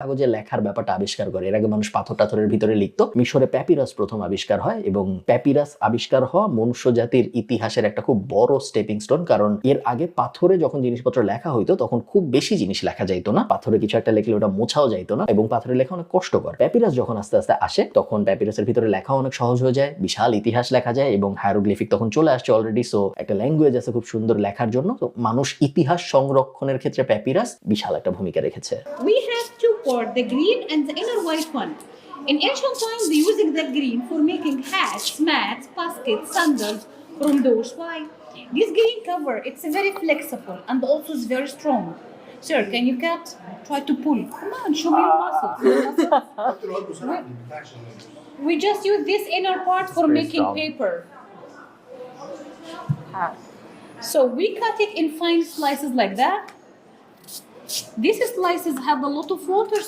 কাগজে লেখার ব্যাপারটা আবিষ্কার করে। এর আগে মানুষ পাথর-টাথরের ভিতরে লিখতো। মিশরে প্যাপিরাস প্রথম আবিষ্কার হয় এবং প্যাপিরাস আবিষ্কার হওয়া মনুষ্য জাতির ইতিহাসের একটা খুব বড় স্টেপিং স্টোন। কারণ এর আগে পাথরে যখন জিনিসপত্র লেখা হইতো তখন খুব বেশি জিনিস লেখা যাইতো না। পাথরে কিছু একটা লিখলে ওটা মোছাও যাইতো না এবং পাথরে লেখা অনেক কষ্টকর। প্যাপিরাস যখন আস্তে আস্তে আসে তখন প্যাপিরাসের ভিতরে লেখা অনেক সহজ হয়ে যায়, বিশাল ইতিহাস লেখা যায় এবং হায়ারোগ্লিফিক তখন চলে আসছে অলরেডি। সো একটা ল্যাঙ্গুয়েজ আছে খুব সুন্দর লেখার জন্য। তো মানুষ ইতিহাস সংরক্ষণের ক্ষেত্রে প্যাপিরাস বিশাল একটা ভূমিকা রেখেছে। We have two cords, the green and the inner white one. In ancient times, they used the green for making hats, mats, baskets, sandals from those. Why? This green cover, it's very flexible and also is very strong. Sir, can you cut? Try to pull. Come on, show me your muscles. We just use this inner part for very making strong. paper. So we cut it in fine slices like that. These slices have a lot of water,